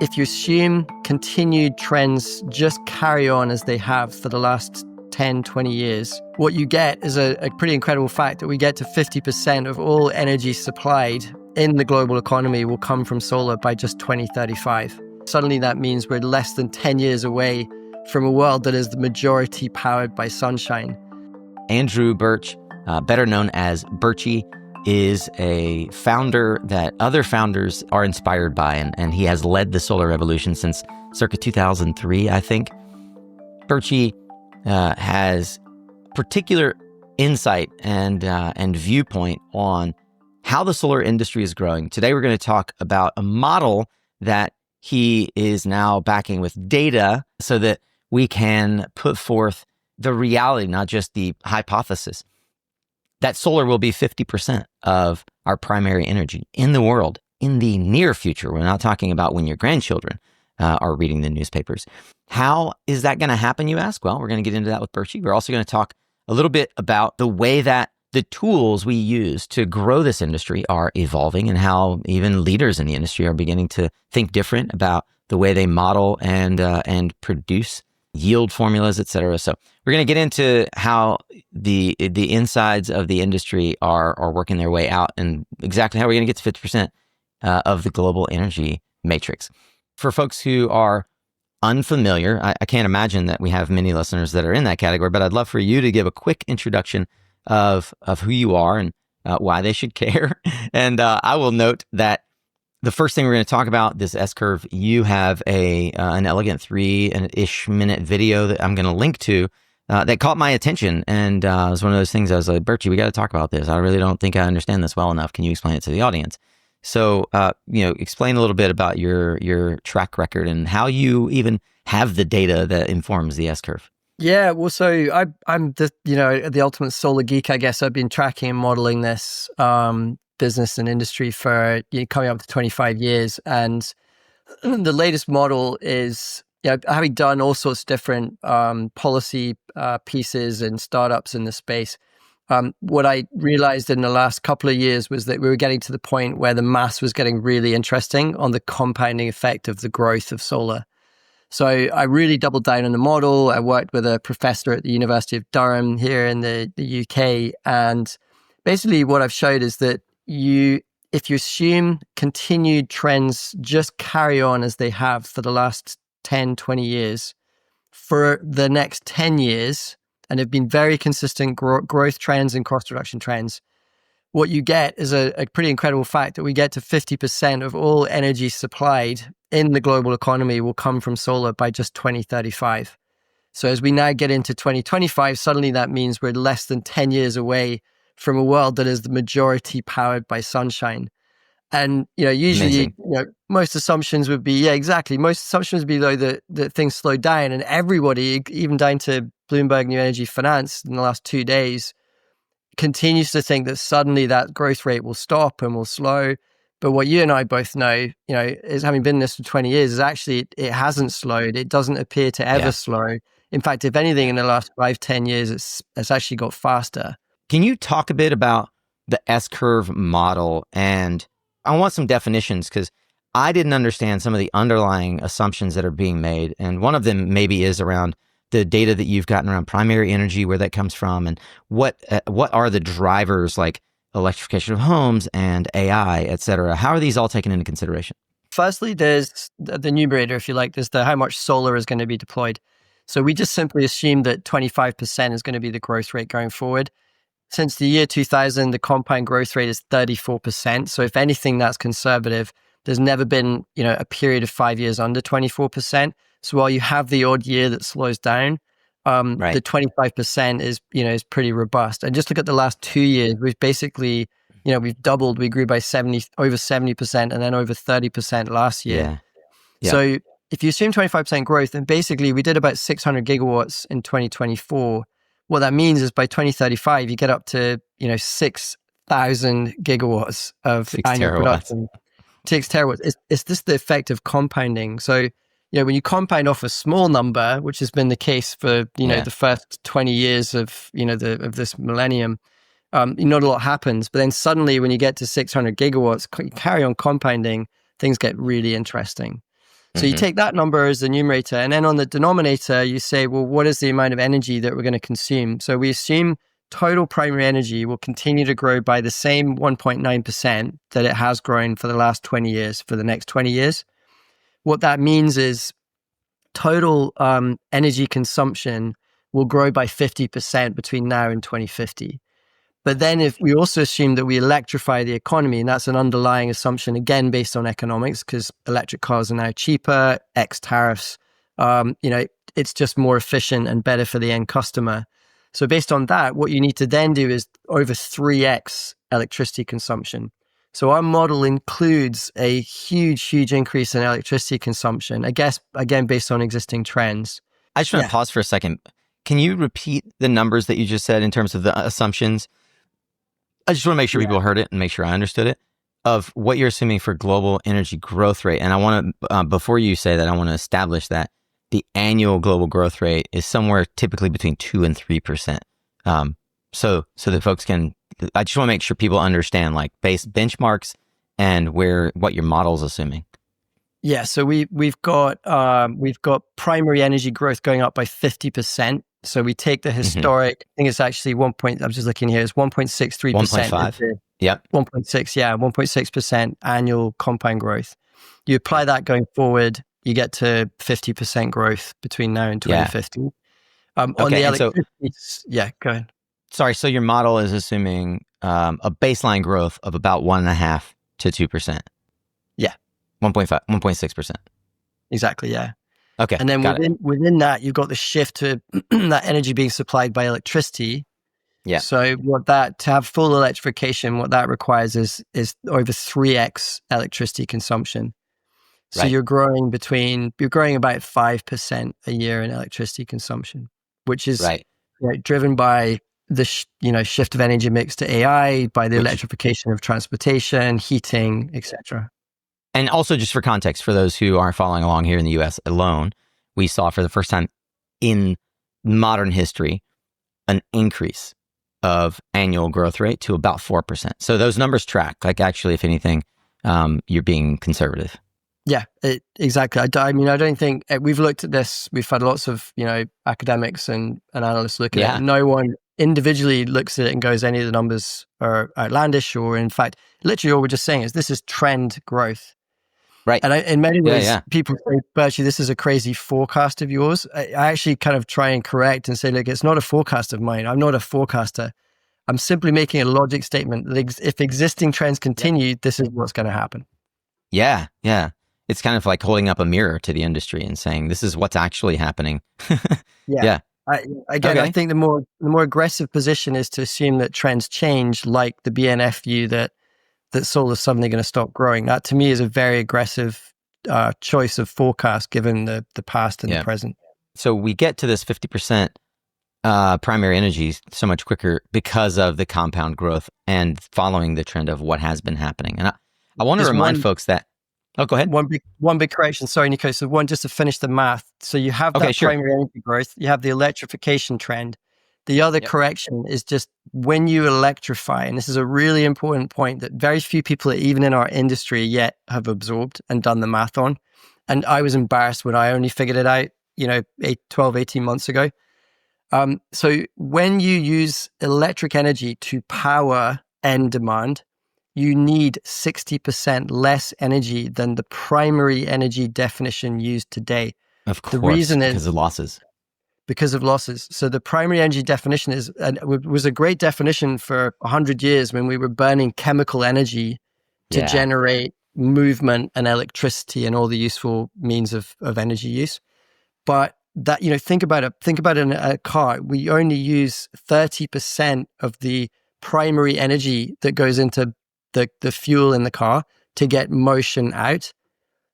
If you assume continued trends just carry on as they have for the last 10, 20 years, what you get is a pretty incredible fact that we get to 50% of all energy supplied in the global economy will come from solar by just 2035. Suddenly that means we're less than 10 years away from a world that is the majority powered by sunshine. Andrew Birch, better known as Birchy, is a founder that other founders are inspired by, and he has led the solar revolution since circa 2003, I think. Birchy has particular insight and viewpoint on how the solar industry is growing. Today, we're going to talk about a model that he is now backing with data so that we can put forth the reality, not just the hypothesis, that solar will be 50% of our primary energy in the world in the near future. We're not talking about when your grandchildren are reading the newspapers. How is that going to happen, you ask? Well, we're going to get into that with Birchy. We're also going to talk a little bit about the way that the tools we use to grow this industry are evolving and how even leaders in the industry are beginning to think different about the way they model and produce yield formulas, et cetera. So we're going to get into how the insides of the industry are working their way out and exactly how we're going to get to 50% of the global energy matrix. For folks who are unfamiliar, I can't imagine that we have many listeners that are in that category, but I'd love for you to give a quick introduction of who you are and why they should care. And I will note that the first thing we're going to talk about, this S-curve, you have an elegant 3-ish minute video that I'm going to link to that caught my attention. And it was one of those things I was like, Birchy, we got to talk about this. I really don't think I understand this well enough. Can you explain it to the audience? So, explain a little bit about your track record and how you even have the data that informs the S-curve. Yeah, well, so I'm the ultimate solar geek, I guess. I've been tracking and modeling this business and industry for coming up to 25 years. And the latest model is, having done all sorts of different policy pieces and startups in the space, what I realized in the last couple of years was that we were getting to the point where the math was getting really interesting on the compounding effect of the growth of solar. So I really doubled down on the model. I worked with a professor at the University of Durham here in the UK. And basically what I've showed is that if you assume continued trends just carry on as they have for the last 10, 20 years, for the next 10 years, and have been very consistent growth trends and cost reduction trends, what you get is a pretty incredible fact that we get to 50% of all energy supplied in the global economy will come from solar by just 2035. So as we now get into 2025, suddenly that means we're less than 10 years away from a world that is the majority powered by sunshine. And, usually, most assumptions would be, most assumptions would be though that things slow down, and everybody, even down to Bloomberg New Energy Finance in the last 2 days, continues to think that suddenly that growth rate will stop and will slow. But what you and I both know, is having been in this for 20 years, is actually it hasn't slowed. It doesn't appear to ever slow. In fact, if anything, in the last 5-10 years, it's actually got faster. Can you talk a bit about the S-curve model? And I want some definitions because I didn't understand some of the underlying assumptions that are being made. And one of them maybe is around the data that you've gotten around primary energy, where that comes from, and what are the drivers like electrification of homes and AI, et cetera. How are these all taken into consideration? Firstly, there's the numerator, if you like. There's how much solar is going to be deployed. So we just simply assume that 25% is going to be the growth rate going forward. Since the year 2000, the compound growth rate is 34%. So if anything, that's conservative. There's never been, a period of 5 years under 24%. So while you have the odd year that slows down, the 25% is pretty robust. And just look at the last 2 years, we've basically, we've doubled. We grew by over 70% and then over 30% last year. Yeah. So if you assume 25% growth, then basically we did about 600 gigawatts in 2024. What that means is by 2035, you get up to, 6,000 gigawatts of annual production. 6 terawatts. It's just the effect of compounding. So, when you compound off a small number, which has been the case for, the first 20 years of, of this millennium, not a lot happens. But then suddenly when you get to 600 gigawatts, you carry on compounding, things get really interesting. So you take that number as the numerator, and then on the denominator, you say, well, what is the amount of energy that we're going to consume? So we assume total primary energy will continue to grow by the same 1.9% that it has grown for the last 20 years, for the next 20 years. What that means is total energy consumption will grow by 50% between now and 2050. But then if we also assume that we electrify the economy, and that's an underlying assumption, again, based on economics, because electric cars are now cheaper, X tariffs, it's just more efficient and better for the end customer. So based on that, what you need to then do is over 3x electricity consumption. So our model includes a huge, huge increase in electricity consumption, I guess, again, based on existing trends. I just want to pause for a second. Can you repeat the numbers that you just said in terms of the assumptions? I just want to make sure people heard it and make sure I understood it, of what you're assuming for global energy growth rate. And I want to, before you say that, I want to establish that the annual global growth rate is somewhere typically between 2 and 3%. So that folks can, I just want to make sure people understand like base benchmarks and what your model's assuming. Yeah, so we've got primary energy growth going up by 50%. So we take the historic, I think it's actually I'm just looking here, it's 1.63%. 1.5. Yep. 1.6% annual compound growth. You apply that going forward, you get to 50% growth between now and 2050. On the electricity, go ahead. Sorry, so your model is assuming a baseline growth of about 1.5 to 2%. Yeah. 1.5, 1.6%. Exactly, yeah. Okay. And then within that, you've got the shift to that energy being supplied by electricity. Yeah. So to have full electrification, what that requires is over 3x electricity consumption. So you're growing about 5% a year in electricity consumption, which is driven by the shift of energy mix to AI, by the electrification of transportation, heating, etc. And also, just for context, for those who aren't following along here in the US alone, we saw for the first time in modern history an increase of annual growth rate to about 4%. So those numbers track. Like, actually, if anything, you're being conservative. Yeah, exactly. I mean, I don't think we've looked at this. We've had lots of academics and analysts look at it. No one individually looks at it and goes, any of the numbers are outlandish, or in fact, literally all we're just saying is this is trend growth. Right. And in many ways, people say, Birchy, this is a crazy forecast of yours. I actually kind of try and correct and say, look, it's not a forecast of mine. I'm not a forecaster. I'm simply making a logic statement that if existing trends continue, this is what's going to happen. Yeah. It's kind of like holding up a mirror to the industry and saying, this is what's actually happening. I think the more aggressive position is to assume that trends change, like the BNF view that solar is suddenly going to stop growing. That to me is a very aggressive choice of forecast given the past and the present. So we get to this 50% primary energy so much quicker because of the compound growth and following the trend of what has been happening. And I want to remind folks that, go ahead. One big correction. Sorry, Nico. So just to finish the math. So you have that primary energy growth, you have the electrification trend. The other correction is just when you electrify, and this is a really important point that very few people, even in our industry, yet have absorbed and done the math on. And I was embarrassed when I only figured it out, 12, 18 months ago. So when you use electric energy to power end demand, you need 60% less energy than the primary energy definition used today. Of course, the reason is because of losses. Because of losses. So the primary energy definition was a great definition for 100 years when we were burning chemical energy to generate movement and electricity and all the useful means of energy use. But that, think about a car. We only use 30% of the primary energy that goes into the fuel in the car to get motion out.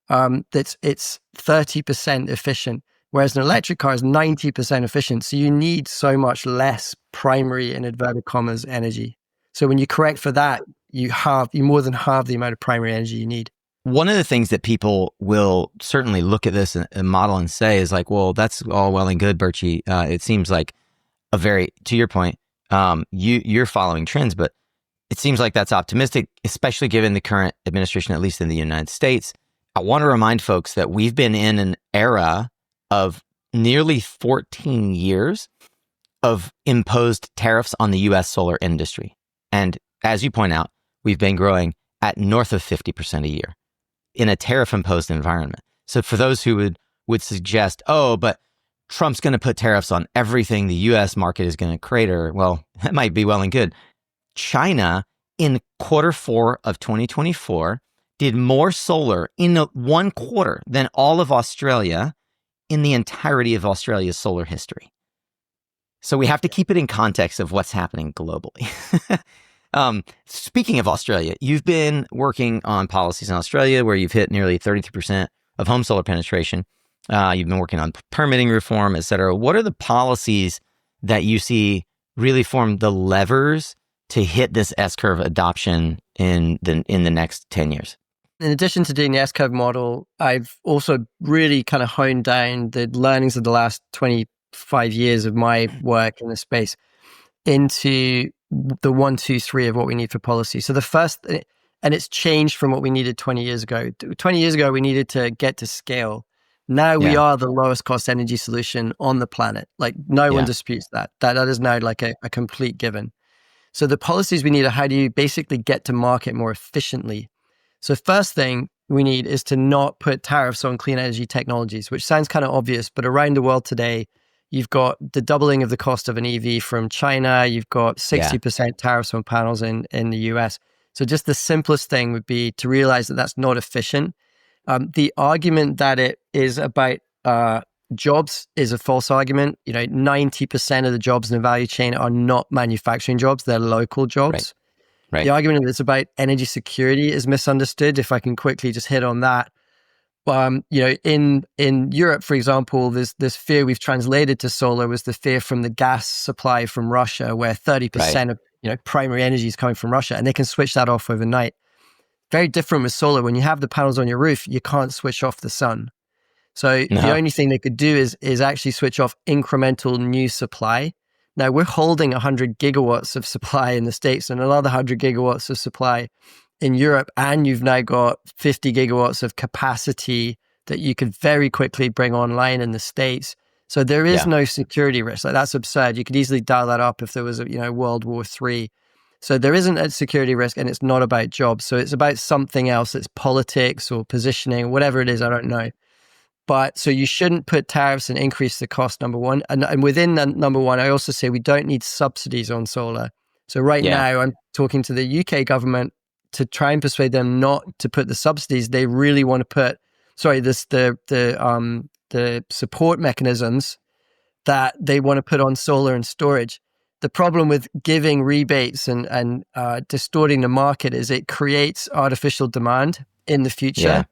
It's 30% efficient. Whereas an electric car is 90% efficient. So you need so much less primary, in inverted commas, energy. So when you correct for that, you more than halve the amount of primary energy you need. One of the things that people will certainly look at this and model and say is like, well, that's all well and good, Birchy. It seems like to your point, you're following trends, but it seems like that's optimistic, especially given the current administration, at least in the United States, I want to remind folks that we've been in an era of nearly 14 years of imposed tariffs on the U.S. solar industry. And as you point out, we've been growing at north of 50% a year in a tariff-imposed environment. So for those who would suggest, oh, but Trump's going to put tariffs on everything, the U.S. market is going to crater. Well, that might be well and good. China, in Q4 of 2024, did more solar in one quarter than all of Australia in the entirety of Australia's solar history. So we have to keep it in context of what's happening globally. Speaking of Australia, you've been working on policies in Australia where you've hit nearly 33% of home solar penetration. You've been working on permitting reform, et cetera. What are the policies that you see really form the levers to hit this S-curve adoption in the next 10 years? In addition to doing the S-curve model, I've also really kind of honed down the learnings of the last 25 years of my work in the space into the 1, 2, 3 of what we need for policy. So the first, and it's changed from what we needed 20 years ago. 20 years ago, we needed to get to scale. Now we are the lowest cost energy solution on the planet. Like no one disputes that. That is now like a complete given. So the policies we need are how do you basically get to market more efficiently? So first thing we need is to not put tariffs on clean energy technologies, which sounds kind of obvious, but around the world today, you've got the doubling of the cost of an EV from China. You've got 60% tariffs on panels in the US. So just the simplest thing would be to realize that that's not efficient. The argument that it is about jobs is a false argument. 90% of the jobs in the value chain are not manufacturing jobs. They're local jobs. Right. The argument that it's about energy security is misunderstood. If I can quickly just hit on that. In Europe, for example, this fear we've translated to solar was the fear from the gas supply from Russia, where 30% of primary energy is coming from Russia, and they can switch that off overnight. Very different with solar. When you have the panels on your roof, you can't switch off the sun. So the only thing they could do is actually switch off incremental new supply. Now we're holding 100 gigawatts of supply in the States and another 100 gigawatts of supply in Europe, and you've now got 50 gigawatts of capacity that you could very quickly bring online in the States. So there is no security risk. Like that's absurd. You could easily dial that up if there was a World War III. So there isn't a security risk, and it's not about jobs. So it's about something else. It's politics or positioning, whatever it is. I don't know. But so you shouldn't put tariffs and increase the cost, number one. And within that number one, I also say we don't need subsidies on solar. So right now I'm talking to the UK government to try and persuade them not to put the subsidies. They really want to put, the support mechanisms that they want to put on solar and storage. The problem with giving rebates and distorting the market is it creates artificial demand in the future,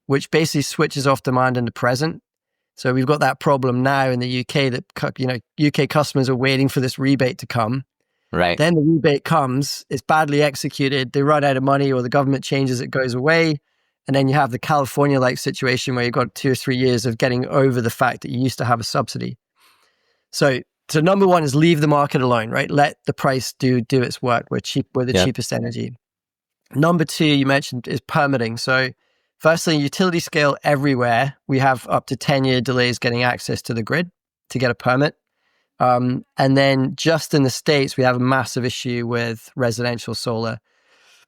which basically switches off demand in the present. So we've got that problem now in the UK that UK customers are waiting for this rebate to come. Right. Then the rebate comes, it's badly executed, they run out of money or the government changes, it goes away. And then you have the California-like situation where you've got 2 or 3 years of getting over the fact that you used to have a subsidy. So number one is leave the market alone, right? Let the price do its work. We're the cheapest energy. Number two, you mentioned, is permitting. So firstly, utility scale everywhere, we have up to 10-year delays getting access to the grid to get a permit. And then just in the States, we have a massive issue with residential solar.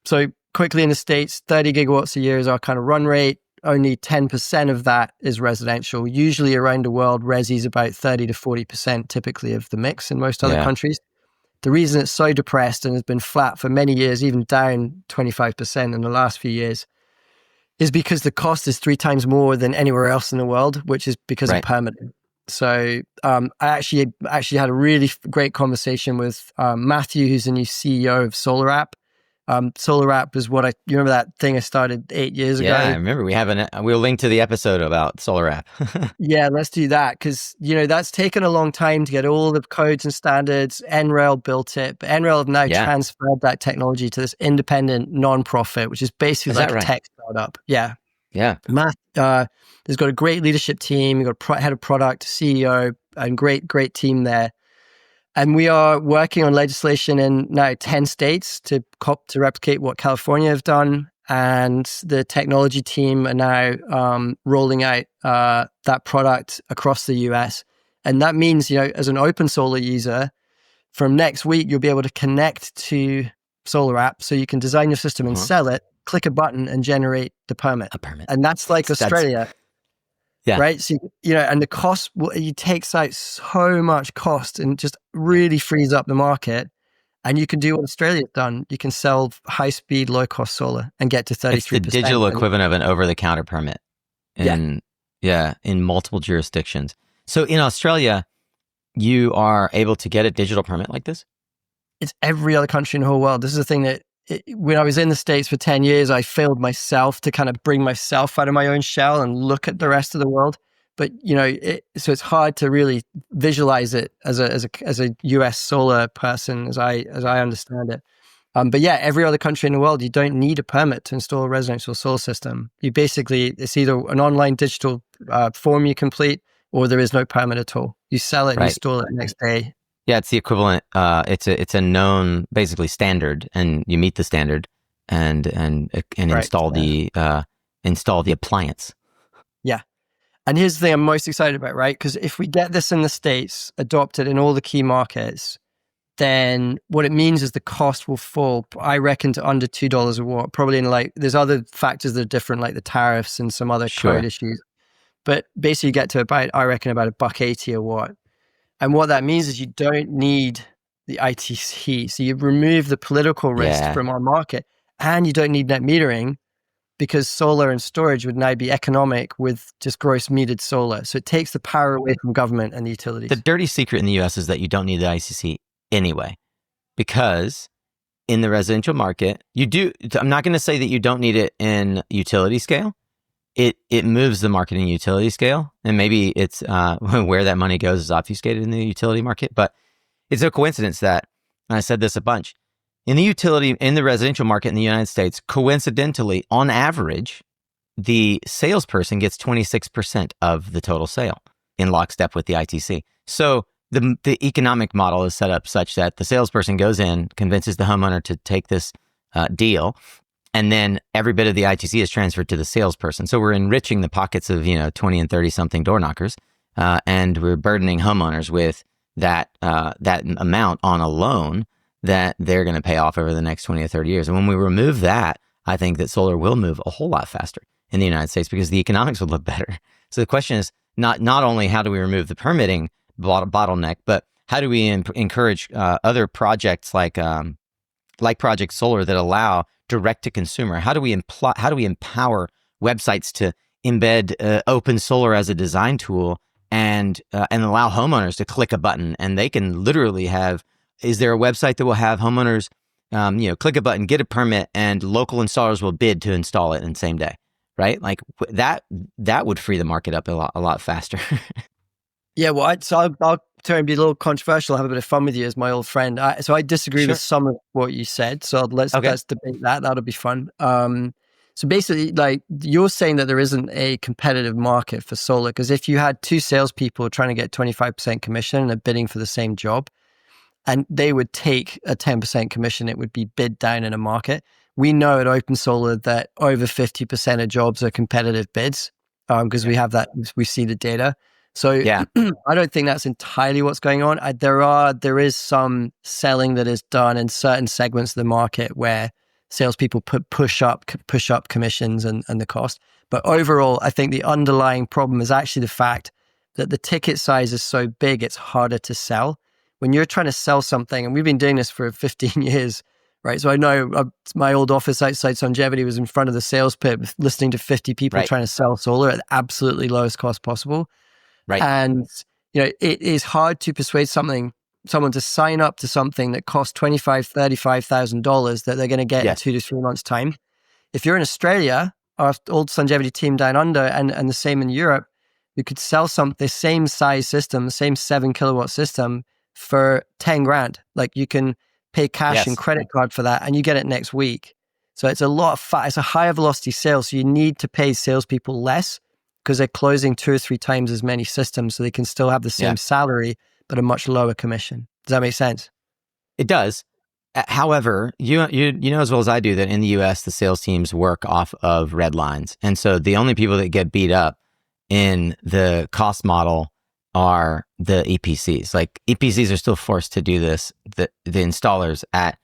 So quickly in the States, 30 gigawatts a year is our kind of run rate. Only 10% of that is residential. Usually around the world, resi is about 30 to 40% typically of the mix in most other countries. The reason it's so depressed and has been flat for many years, even down 25% in the last few years, is because the cost is 3 times more than anywhere else in the world, which is because of permitting. So I actually had a really great conversation with Matthew, who's the new CEO of SolarApp. SolarApp is you remember that thing I started 8 years ago? Yeah, I remember. We'll link to the episode about SolarApp. Yeah, let's do that because, that's taken a long time to get all the codes and standards. NREL built it, but NREL have now transferred that technology to this independent nonprofit, which is basically like a tech startup. Yeah. Yeah. Matt has got a great leadership team. You've got a head of product, CEO, and great team there. And we are working on legislation in now 10 states to replicate what California have done. and the technology team are now rolling out that product across the US. And that means, as an OpenSolar user, from next week, you'll be able to connect to Solar app so you can design your system and sell it, click a button and generate the permit. A permit. And that's like Australia. Yeah. Right. So, and the cost, it takes out so much cost and just really frees up the market. And you can do what Australia's done. You can sell high speed, low cost solar and get to 33%. It's the digital equivalent of an over the counter permit in multiple jurisdictions. So in Australia, you are able to get a digital permit like this? It's every other country in the whole world. This is the thing that when I was in the States for 10 years, I failed myself to kind of bring myself out of my own shell and look at the rest of the world. But, so it's hard to really visualize it as a US solar person, as I understand it. But yeah, every other country in the world, you don't need a permit to install a residential solar system. It's either an online digital form you complete, or there is no permit at all. You sell it and install it the next day. Yeah, it's the equivalent. It's a known basically standard, and you meet the standard and install the appliance. Yeah. And here's the thing I'm most excited about, right? Because if we get this in the States, adopted in all the key markets, then what it means is the cost will fall, I reckon, to under $2 a watt. Probably there's other factors that are different, like the tariffs and some other code issues. But basically you get to about $1.80 a watt. And what that means is you don't need the ITC. So you remove the political risk from our market, and you don't need net metering, because solar and storage would now be economic with just gross metered solar. So it takes the power away from government and the utilities. The dirty secret in the US is that you don't need the ICC anyway, because in the residential market, you do. I'm not going to say that you don't need it in utility scale. It moves the market in utility scale, and maybe it's where that money goes is obfuscated in the utility market. But it's a coincidence that, and I said this a bunch, in the residential market in the United States, coincidentally, on average, the salesperson gets 26% of the total sale in lockstep with the ITC. So the economic model is set up such that the salesperson goes in, convinces the homeowner to take this deal, and then every bit of the ITC is transferred to the salesperson. So we're enriching the pockets of 20 and 30 something door knockers, and we're burdening homeowners with that amount on a loan that they're going to pay off over the next 20 or 30 years. And when we remove that, I think that solar will move a whole lot faster in the United States because the economics would look better. So the question is not only how do we remove the permitting bottleneck, but how do we encourage other projects like Project Solar that allow direct to consumer? How do we empower websites to embed OpenSolar as a design tool and allow homeowners to click a button, and they can literally have? Is there a website that will have homeowners, click a button, get a permit, and local installers will bid to install it in the same day, right? Like that would free the market up a lot faster. Yeah, well, I'll try and be a little controversial, have a bit of fun with you as my old friend. So I disagree with some of what you said. So let's debate that. That'll be fun. So basically, like, you're saying that there isn't a competitive market for solar, because if you had two salespeople trying to get 25% commission and they're bidding for the same job, and they would take a 10% commission, it would be bid down in a market. We know at OpenSolar that over 50% of jobs are competitive bids, because we have that, we see the data. So I don't think that's entirely what's going on. There is some selling that is done in certain segments of the market where salespeople push up commissions and the cost. But overall, I think the underlying problem is actually the fact that the ticket size is so big, it's harder to sell. When you're trying to sell something, and we've been doing this for 15 years, right? So I know my old office outside Sungevity was in front of the sales pit listening to 50 people trying to sell solar at the absolutely lowest cost possible. Right. And, it is hard to persuade someone to sign up to something that costs $25,000, $35,000 that they're going to get in 2 to 3 months' time. If you're in Australia, our old Sungevity team down under, and the same in Europe, you could sell the same size system, the same 7 kilowatt system for 10 grand. Like, you can pay cash and credit card for that, and you get it next week. So it's it's a higher velocity sale. So you need to pay salespeople less, because they're closing 2 or 3 times as many systems, so they can still have the same salary, but a much lower commission. Does that make sense? It does. However, you know as well as I do that in the U.S. the sales teams work off of red lines, and so the only people that get beat up in the cost model are the EPCs. Like EPCs are still forced to do this, the installers at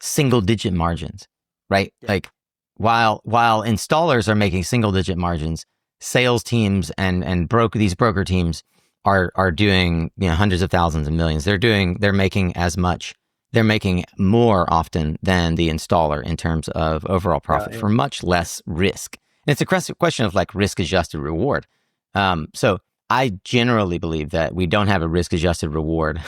single digit margins, right? Yeah. Like while installers are making single digit margins, sales teams and these broker teams are doing, you know, hundreds of thousands and millions. They're making as much. They're making more often than the installer in terms of overall profit for much less risk. And it's a question of like risk adjusted reward. So I generally believe that we don't have a risk adjusted reward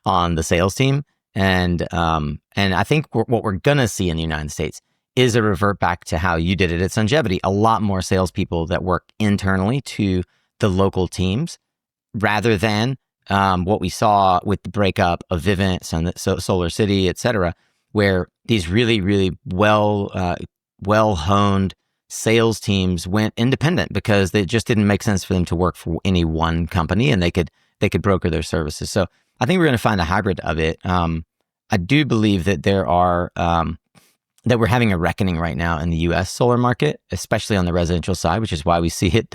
on the sales team. And I think what we're going to see in the United States is a revert back to how you did it at Sungevity. A lot more salespeople that work internally to the local teams rather than what we saw with the breakup of Vivint, Solar City, et cetera, where these really, really well-honed sales teams went independent because it just didn't make sense for them to work for any one company, and they could broker their services. So I think we're going to find a hybrid of it. I do believe that that we're having a reckoning right now in the U.S. solar market, especially on the residential side, which is why we see it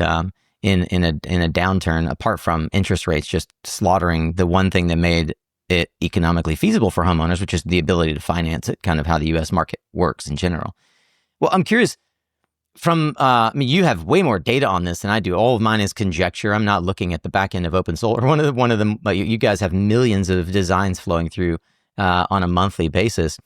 in a downturn. Apart from interest rates just slaughtering the one thing that made it economically feasible for homeowners, which is the ability to finance it, kind of how the U.S. market works in general. Well, I'm curious. I mean, you have way more data on this than I do. All of mine is conjecture. I'm not looking at the back end of OpenSolar. One of them. You guys have millions of designs flowing through on a monthly basis.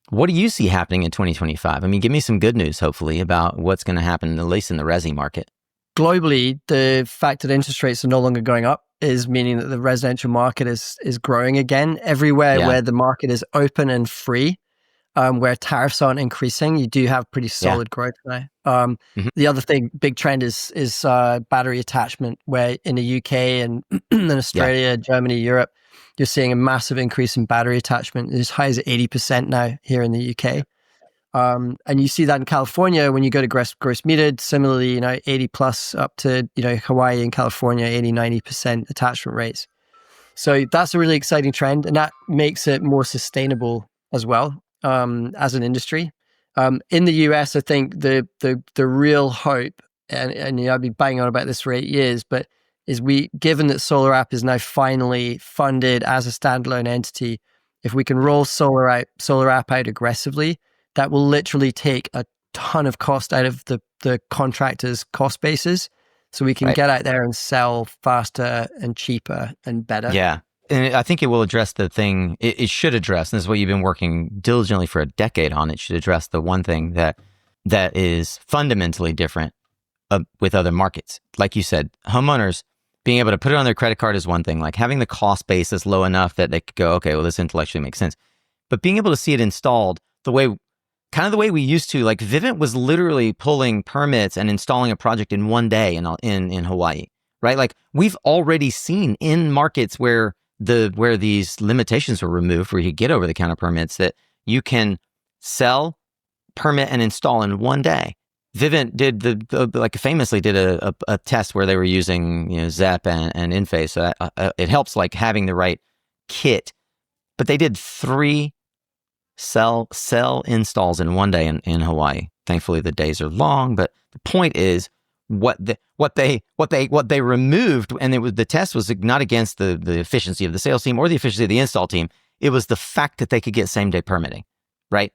What do you see happening in 2025? I mean, give me some good news, hopefully, about what's going to happen, at least in the resi market. Globally, the fact that interest rates are no longer going up is meaning that the residential market is growing again. Everywhere where the market is open and free, where tariffs aren't increasing, you do have pretty solid growth now. The other big trend is battery attachment, where in the UK and in Australia, Germany, Europe, you're seeing a massive increase in battery attachment, as high as 80% now here in the UK. And you see that in California when you go to gross metered, similarly, 80 plus up to, Hawaii and California, 80, 90% attachment rates. So that's a really exciting trend, and that makes it more sustainable as well, as an industry. In the US, I think the real hope, and I've been banging on about this for 8 years, but given that Solar App is now finally funded as a standalone entity, if we can roll Solar App out aggressively, that will literally take a ton of cost out of the contractors' cost bases, so we can get out there and sell faster and cheaper and better. Yeah. And I think it will address the thing it should address, and this is what you've been working diligently for a decade on. It should address the one thing that is fundamentally different with other markets. Like you said, homeowners being able to put it on their credit card is one thing, like having the cost basis low enough that they could go, okay, well, this intellectually makes sense. But being able to see it installed the way we used to, like Vivint was literally pulling permits and installing a project in one day in Hawaii, right? Like we've already seen in markets where these limitations were removed, where you get over the counter permits, that you can sell, permit, and install in one day. Vivint did famously did a test where they were using ZEP and Enphase, so it helps like having the right kit. But they did 3 cell installs in one day in Hawaii. Thankfully, the days are long, but the point is what they removed, and the test was not against the efficiency of the sales team or the efficiency of the install team. It was the fact that they could get same day permitting, right?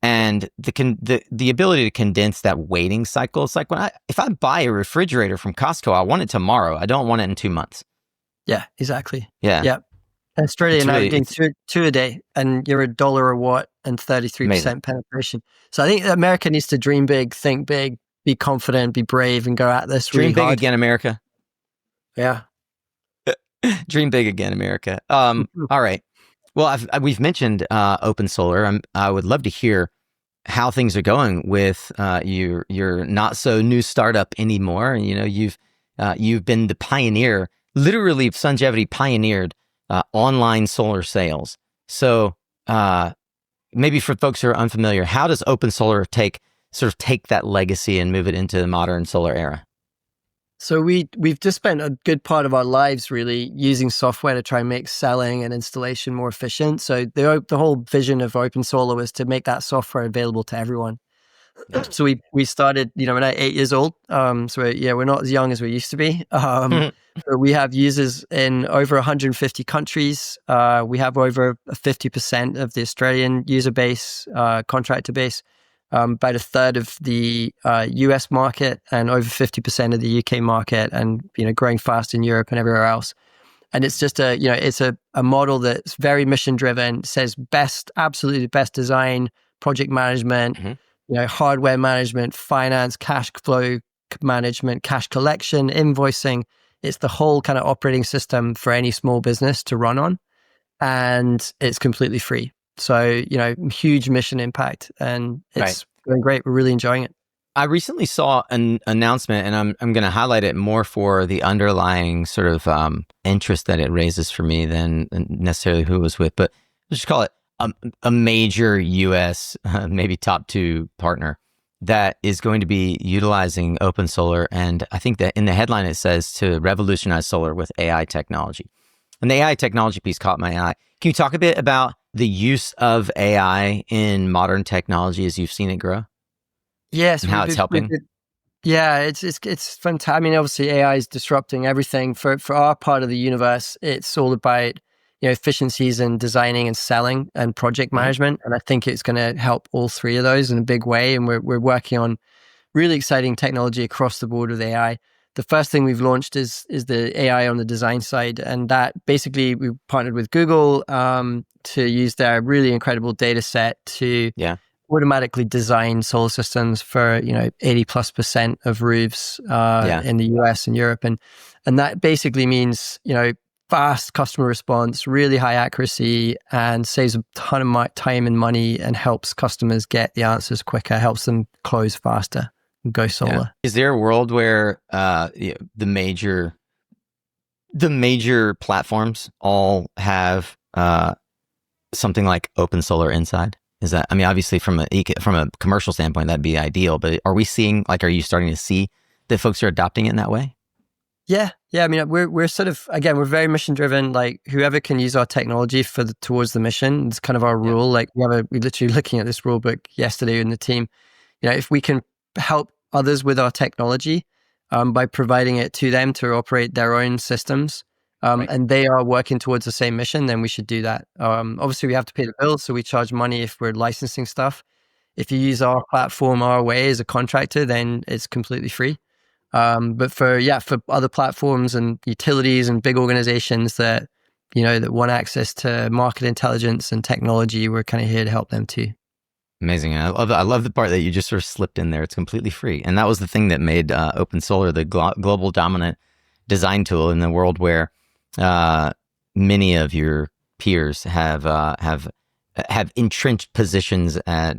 And the ability to condense that waiting cycle. It's like if I buy a refrigerator from Costco, I want it tomorrow. I don't want it in 2 months. Yeah, exactly. Yeah. In Australia It's now, really- you're doing two a day, and you're $1 a watt and 33% penetration. So I think America needs to dream big, think big, be confident, be brave, and go at this. Dream really big hard. again, America. Yeah. Dream big again, America. All right. Well, we've mentioned OpenSolar. I would love to hear how things are going with your not so new startup anymore. You've been the pioneer. Literally, Sungevity pioneered online solar sales. So maybe for folks who are unfamiliar, how does OpenSolar take that legacy and move it into the modern solar era? So we've just spent a good part of our lives really using software to try and make selling and installation more efficient. So the whole vision of OpenSolar was to make that software available to everyone. So we started, when I 8 years old. We're not as young as we used to be. But we have users in over 150 countries. We have over 50% of the Australian user base, contractor base. About a third of the US market and over 50% of the UK market, and growing fast in Europe and everywhere else. And it's just a model that's very mission driven, says absolutely best design, project management, hardware management, finance, cash flow management, cash collection, invoicing. It's the whole kind of operating system for any small business to run on, and it's completely free. So, huge mission impact, and it's going great. We're really enjoying it. I recently saw an announcement, and I'm going to highlight it more for the underlying sort of interest that it raises for me than necessarily who it was with. But let's just call it a major U.S., maybe top 2 partner that is going to be utilizing OpenSolar. And I think that in the headline it says to revolutionize solar with AI technology. And the AI technology piece caught my eye. Can you talk a bit about the use of AI in modern technology as you've seen it grow? Yes, and how it's helping. Yeah, it's fantastic. I mean, obviously AI is disrupting everything. For our part of the universe, it's all about efficiencies in designing and selling and project management. And I think it's going to help all 3 of those in a big way. And we're working on really exciting technology across the board with AI. The first thing we've launched is the AI on the design side, and that basically we partnered with Google to use their really incredible data set to automatically design solar systems for 80+% of roofs in the US and Europe, and that basically means fast customer response, really high accuracy, and saves a ton of time and money, and helps customers get the answers quicker, helps them close faster and go solar. Yeah. Is there a world where the major platforms all have something like OpenSolar inside? Is that, I mean, obviously from a commercial standpoint, that'd be ideal, but are you starting to see that folks are adopting it in that way? Yeah. I mean, we're sort of, again, we're very mission driven. Like, whoever can use our technology towards the mission, it's kind of our rule. Like, we're literally looking at this rule book yesterday in the team. If we can help others with our technology by providing it to them to operate their own systems, and they are working towards the same mission, then we should do that. Obviously, we have to pay the bills, so we charge money if we're licensing stuff. If you use our platform our way as a contractor, then it's completely free. But for other platforms and utilities and big organizations that want access to market intelligence and technology, we're kind of here to help them too. Amazing. I love the part that you just sort of slipped in there. It's completely free. And that was the thing that made OpenSolar the global dominant design tool in the world, where many of your peers have entrenched positions at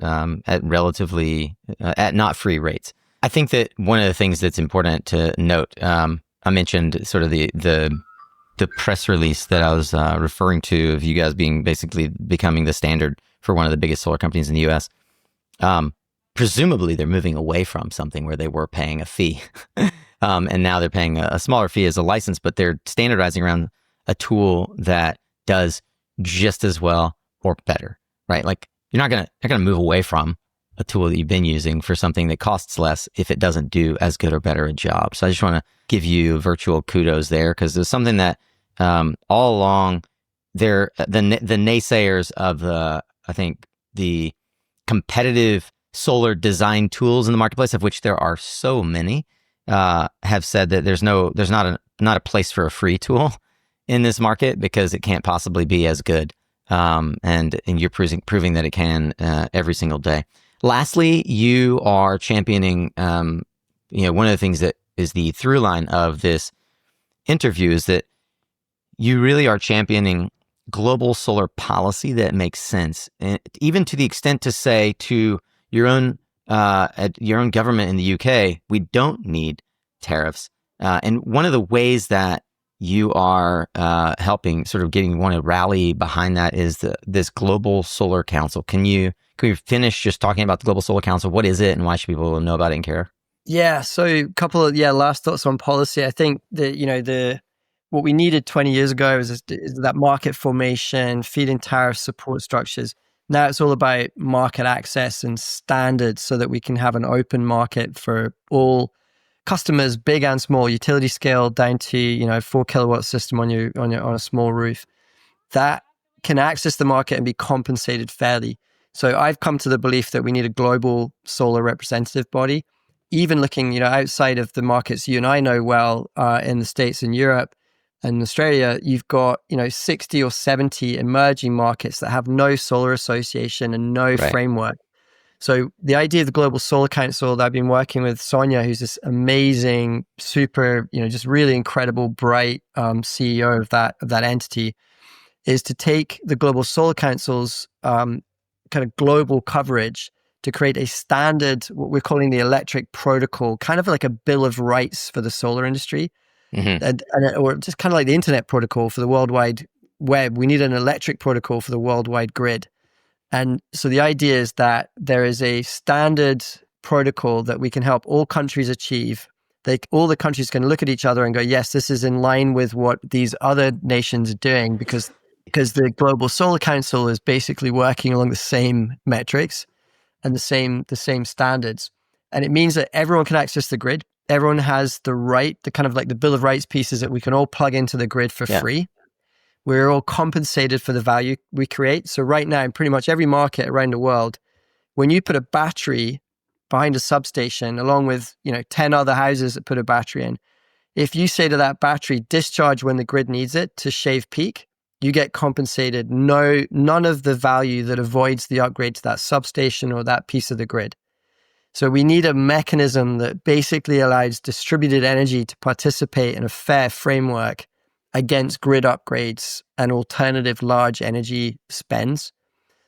relatively at not free rates. I think that one of the things that's important to note, I mentioned sort of the press release that I was referring to of you guys basically becoming the standard for one of the biggest solar companies in the US. Presumably they're moving away from something where they were paying a fee and now they're paying a smaller fee as a license, but they're standardizing around a tool that does just as well or better, right? Like, you're not gonna move away from a tool that you've been using for something that costs less if it doesn't do as good or better a job. So I just want to give you virtual kudos there, because there's something that all along the naysayers of I think the competitive solar design tools in the marketplace, of which there are so many, have said that there's not a place for a free tool in this market, because it can't possibly be as good. And you're proving that it can every single day. Lastly, you are championing, one of the things that is the through line of this interview is that you really are championing global solar policy that makes sense, and even to the extent to say to your own government in the UK, we don't need tariffs. And one of the ways that you are helping, sort of want to rally behind that, is this Global Solar Council. Can we finish just talking about the Global Solar Council? What is it, and why should people know about it and care? Yeah. So a couple of last thoughts on policy. I think that what we needed 20 years ago is that market formation, feed-in tariff support structures. Now it's all about market access and standards so that we can have an open market for all customers, big and small, utility scale down to 4 kilowatt system on a small roof that can access the market and be compensated fairly. So I've come to the belief that we need a global solar representative body, even looking, outside of the markets you and I know well, in the States and Europe and Australia. You've got, 60 or 70 emerging markets that have no solar association and no Right. framework. So the idea of the Global Solar Council that I've been working with Sonia, who's this amazing, super, just really incredible, bright CEO of that entity, is to take the Global Solar Council's kind of global coverage to create a standard, what we're calling the electric protocol, kind of like a bill of rights for the solar industry, or just kind of like the internet protocol for the worldwide web. We need an electric protocol for the worldwide grid. And so the idea is that there is a standard protocol that we can help all countries achieve. All the countries can look at each other and go, yes, this is in line with what these other nations are doing, because the Global Solar Council is basically working along the same metrics and the same standards. And it means that everyone can access the grid. Everyone has the right, the kind of like the Bill of Rights pieces that we can all plug into the grid for free. We're all compensated for the value we create. So right now, in pretty much every market around the world, when you put a battery behind a substation, along with 10 other houses that put a battery in, if you say to that battery, discharge when the grid needs it to shave peak, you get compensated none of the value that avoids the upgrade to that substation or that piece of the grid. So we need a mechanism that basically allows distributed energy to participate in a fair framework against grid upgrades and alternative large energy spends.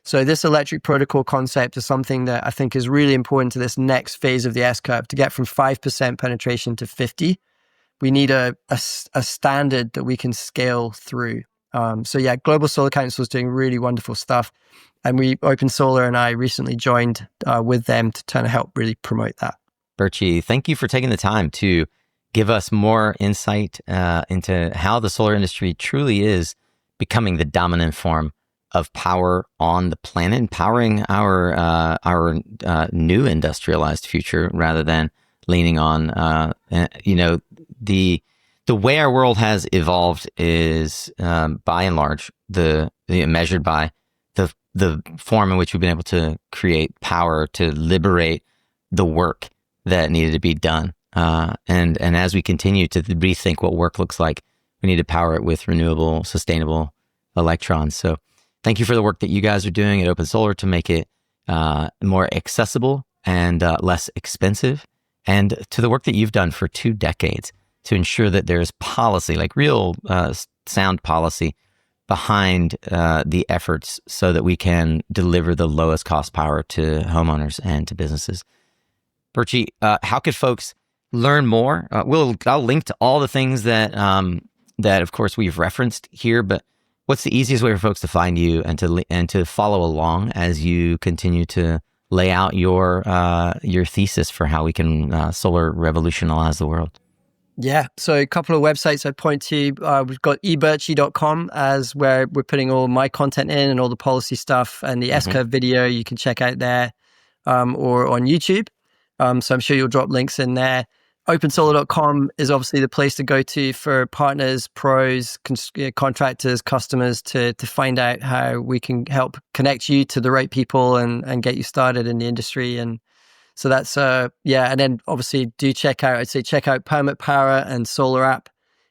So this electric protocol concept is something that I think is really important to this next phase of the S-curve. To get from 5% penetration to 50, we need a standard that we can scale through. Global Solar Council is doing really wonderful stuff. And OpenSolar and I recently joined with them to try to help really promote that. Birchy, thank you for taking the time to give us more insight into how the solar industry truly is becoming the dominant form of power on the planet, and powering our new industrialized future, rather than leaning on the way our world has evolved is by and large measured by the form in which we've been able to create power to liberate the work that needed to be done. And as we continue to rethink what work looks like, we need to power it with renewable, sustainable electrons. So thank you for the work that you guys are doing at OpenSolar to make it more accessible and less expensive, and to the work that you've done for 2 decades to ensure that there's policy, like real sound policy behind the efforts so that we can deliver the lowest cost power to homeowners and to businesses. Birchy, how could folks learn more? I'll link to all the things that of course we've referenced here, but what's the easiest way for folks to find you and to follow along as you continue to lay out your thesis for how we can solar revolutionize the world? Yeah, so a couple of websites I'd point to. We've got ebirchy.com as where we're putting all my content in and all the policy stuff, and the S-curve video you can check out there, or on YouTube. So I'm sure you'll drop links in there. OpenSolar.com is obviously the place to go to for partners, pros, contractors, customers to find out how we can help connect you to the right people and get you started in the industry. And so that's, and then obviously check out Permit Power and Solar App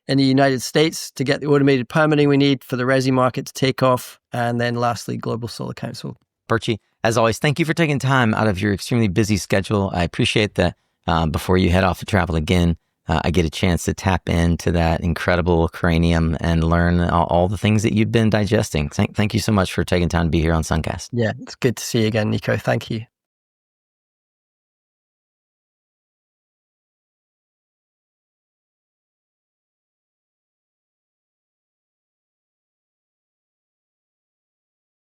in the United States to get the automated permitting we need for the resi market to take off. And then lastly, Global Solar Council. Birchy, as always, thank you for taking time out of your extremely busy schedule. I appreciate that. Before you head off to travel again, I get a chance to tap into that incredible cranium and learn all the things that you've been digesting. Thank you so much for taking time to be here on SunCast. Yeah, it's good to see you again, Nico. Thank you.